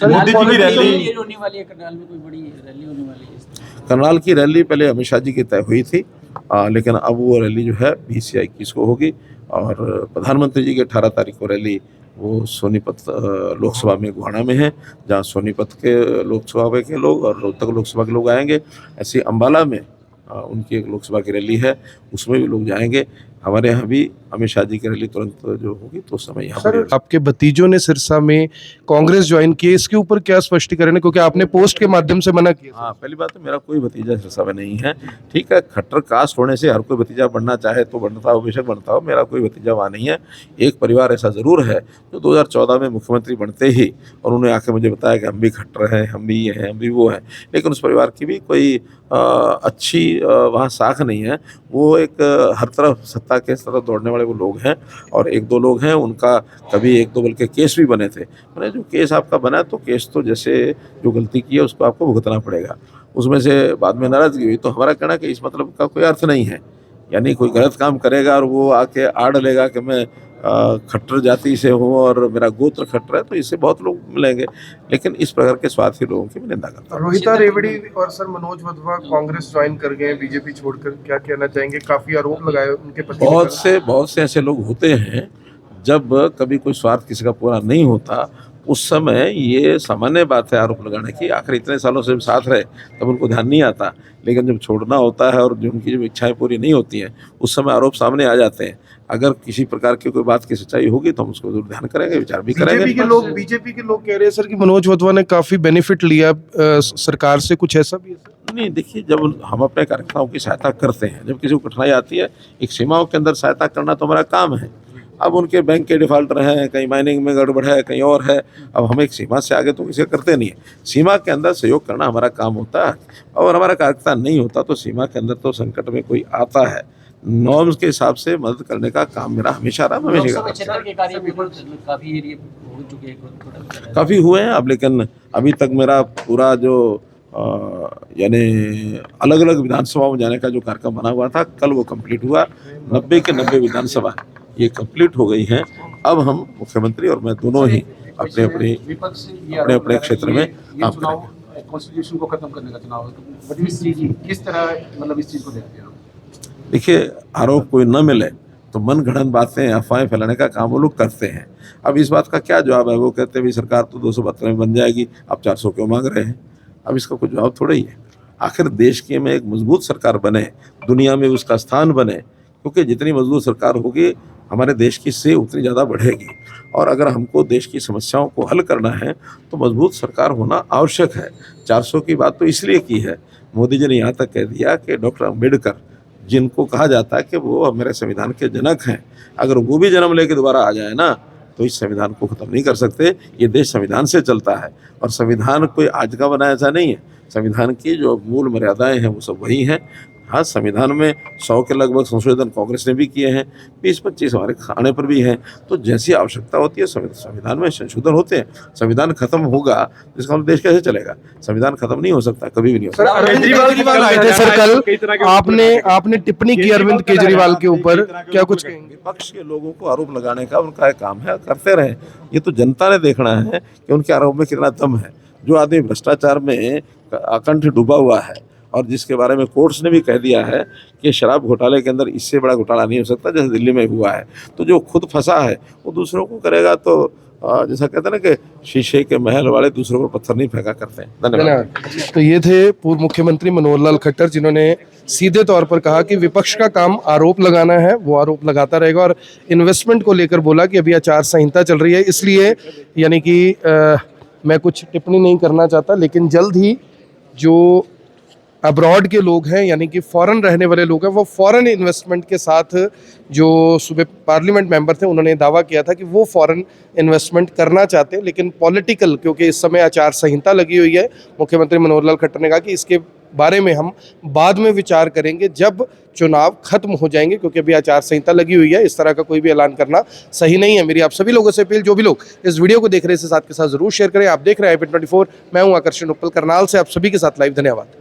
मोदी जी की रैली होने वाली है, करनाल में कोई बड़ी रैली होने वाली है? करनाल की रैली पहले अमित शाह जी की तय हुई थी, लेकिन अब वो रैली जो है 20 या 21 को होगी। और प्रधानमंत्री जी की 18 तारीख को रैली वो सोनीपत लोकसभा में गोहाना में है, जहाँ सोनीपत के लोकसभा के लोग और रोहतक लोकसभा के लोग आएंगे। ऐसे अम्बाला में उनकी एक लोकसभा की रैली है, उसमें भी लोग जाएंगे। हमारे यहाँ भी अमित शाह जी की रैली तुरंत जो होगी तो उस समय यहाँ सर, पर। आपके भतीजों ने सिरसा में कांग्रेस ज्वाइन की, इसके ऊपर क्या स्पष्टीकरण है, क्योंकि आपने पोस्ट के माध्यम से मना किया? हाँ, पहली बात तो मेरा कोई भतीजा सिरसा में नहीं है। ठीक है, खट्टर कास्ट होने से हर कोई भतीजा बनना चाहे तो बनता हो, बेशक बनता हो। मेरा कोई भतीजा वहाँ नहीं है। एक परिवार ऐसा ज़रूर है जो 2014 में मुख्यमंत्री बनते ही और उन्होंने आके मुझे बताया कि हम भी खट्टर हैं, हम भी ये हैं, हम भी वो हैं, लेकिन उस परिवार की भी कोई अच्छी वहाँ साख नहीं है। वो एक हर तरफ सत्ता के तरफ दौड़ने वाले वो लोग हैं। और एक दो लोग हैं, उनका कभी एक दो बल्कि केस भी बने थे। मैंने जो केस आपका बना तो केस तो जैसे जो गलती की है उसको आपको भुगतना पड़ेगा। उसमें से बाद में नाराज़गी हुई तो हमारा कहना कि इस मतलब का कोई अर्थ नहीं है। यानी कोई गलत काम करेगा और वो आके आड़ लेगा कि मैं खट्टर जाति से हूँ और मेरा गोत्र खट्टर है, तो इससे बहुत लोग मिलेंगे। लेकिन इस प्रकार के स्वार्थी लोगों की मैं निंदा करता हूँ। रोहिता रेवड़ी और सर मनोज वधवा कांग्रेस ज्वाइन कर गए बीजेपी छोड़कर, क्या कहना चाहेंगे? काफी आरोप लगाए उनके पति ने। बहुत से ऐसे लोग होते हैं, जब कभी कोई स्वार्थ किसी का पूरा नहीं होता उस समय ये सामान्य बात है आरोप लगाने की। आखिर इतने सालों से साथ रहे तब उनको ध्यान नहीं आता, लेकिन जब छोड़ना होता है और जो उनकी जो इच्छाएं पूरी नहीं होती हैं उस समय आरोप सामने आ जाते हैं। अगर किसी प्रकार की कोई बात की सच्चाई होगी तो हम उसको जरूर ध्यान करेंगे, विचार भी करेंगे। बीजेपी के लोग कह रहे हैं सर कि मनोज वधवा ने काफी बेनिफिट लिया सरकार से, कुछ ऐसा भी है? नहीं, देखिए, जब हम अपने कार्यकर्ताओं की सहायता करते हैं, जब किसी को कठिनाई आती है, एक सीमाओं के अंदर सहायता करना तो हमारा काम है। अब उनके बैंक के डिफाल्टर हैं, कहीं माइनिंग में गड़बड़ है, कहीं और है। अब हम एक सीमा से आगे तो किसी करते नहीं है। सीमा के अंदर सहयोग करना हमारा काम होता है। और हमारा कार्यकर्ता नहीं होता तो सीमा के अंदर तो संकट में कोई आता है, नॉर्म्स के हिसाब से मदद करने का काम मेरा हमेशा रहा, हमेशा काफ़ी हुए हैं अब। लेकिन अभी तक मेरा पूरा जो यानी अलग अलग विधानसभाओं में जाने का जो कार्यक्रम बना हुआ था, कल वो कंप्लीट हुआ। 90 के 90 विधानसभा ये कंप्लीट हो गई हैं। अब हम मुख्यमंत्री और मैं दोनों ही अपने अपने क्षेत्र में काम करेंगे। कॉन्स्टिट्यूशन को खत्म करने का चुनाव है, तो किस तरह मतलब इस चीज़ को देखते हैं? देखिए, आरोप कोई न मिले तो मन गढ़ंत बातें अफवाहें फैलाने का काम वो लोग करते हैं। अब इस बात का क्या जवाब है? वो कहते हैं भाई सरकार तो 272 में बन जाएगी, आप 400 क्यों मांग रहे हैं? अब इसका कोई जवाब थोड़ा ही है। आखिर देश के में एक मजबूत सरकार बने, दुनिया में उसका स्थान बने, क्योंकि जितनी मजबूत सरकार होगी हमारे देश की से उतनी ज़्यादा बढ़ेगी। और अगर हमको देश की समस्याओं को हल करना है तो मजबूत सरकार होना आवश्यक है। 400 की बात तो इसलिए की है, मोदी जी ने यहाँ तक कह दिया कि डॉक्टर अम्बेडकर, जिनको कहा जाता है कि वो हमारे संविधान के जनक हैं, अगर वो भी जन्म लेके दोबारा आ जाए ना तो इस संविधान को ख़त्म नहीं कर सकते। ये देश संविधान से चलता है और संविधान कोई आज का बना ऐसा नहीं है। संविधान की जो मूल मर्यादाएं हैं वो सब वही हैं। हाँ, संविधान में 100 के लगभग संशोधन कांग्रेस ने भी किए हैं, 20-25 हमारे खाने पर भी हैं। तो जैसी आवश्यकता होती है संविधान में संशोधन होते हैं। संविधान खत्म होगा तो इसका देश कैसे चलेगा? संविधान खत्म नहीं हो सकता, कभी भी नहीं हो सकता। केजरीवाल आए थे सर कल, आपने टिप्पणी की अरविंद केजरीवाल के ऊपर, क्या कुछ कहेंगे? विपक्ष के लोगों को आरोप लगाने का उनका काम है, करते रहें। ये तो जनता ने देखना है कि उनके आरोप में कितना दम है। जो आदमी भ्रष्टाचार में अकंठ डूबा हुआ है और जिसके बारे में कोर्ट्स ने भी कह दिया है कि शराब घोटाले के अंदर इससे बड़ा घोटाला नहीं हो सकता जैसे दिल्ली में हुआ है, तो जो खुद फंसा है वो दूसरों को करेगा। तो जैसा कहते हैं ना कि शीशे के महल वाले दूसरों पर पत्थर नहीं फेंका करते हैं। धन्यवाद। तो ये थे पूर्व मुख्यमंत्री मनोहर लाल खट्टर, जिन्होंने सीधे तौर पर कहा कि विपक्ष का काम आरोप लगाना है, वो आरोप लगाता रहेगा। और इन्वेस्टमेंट को लेकर बोला कि अभी आचार संहिता चल रही है, इसलिए यानी कि मैं कुछ टिप्पणी नहीं करना चाहता, लेकिन जल्द ही जो अब्रॉड के लोग हैं यानी कि फॉरेन रहने वाले लोग हैं, वो फॉरेन इन्वेस्टमेंट के साथ, जो सुबह पार्लियामेंट मेंबर थे उन्होंने दावा किया था कि वो फॉरेन इन्वेस्टमेंट करना चाहते हैं, लेकिन पॉलिटिकल, क्योंकि इस समय आचार संहिता लगी हुई है, मुख्यमंत्री मनोहर लाल खट्टर ने कहा कि इसके बारे में हम बाद में विचार करेंगे जब चुनाव खत्म हो जाएंगे, क्योंकि अभी आचार संहिता लगी हुई है। इस तरह का कोई भी ऐलान करना सही नहीं है। मेरी आप सभी लोगों से अपील, जो भी लोग इस वीडियो को देख रहे हैं इसे साथ के साथ जरूर शेयर करें। आप देख रहे हैं i24, मैं हूं आकर्षण उपल, करनाल से आप सभी के साथ लाइव। धन्यवाद।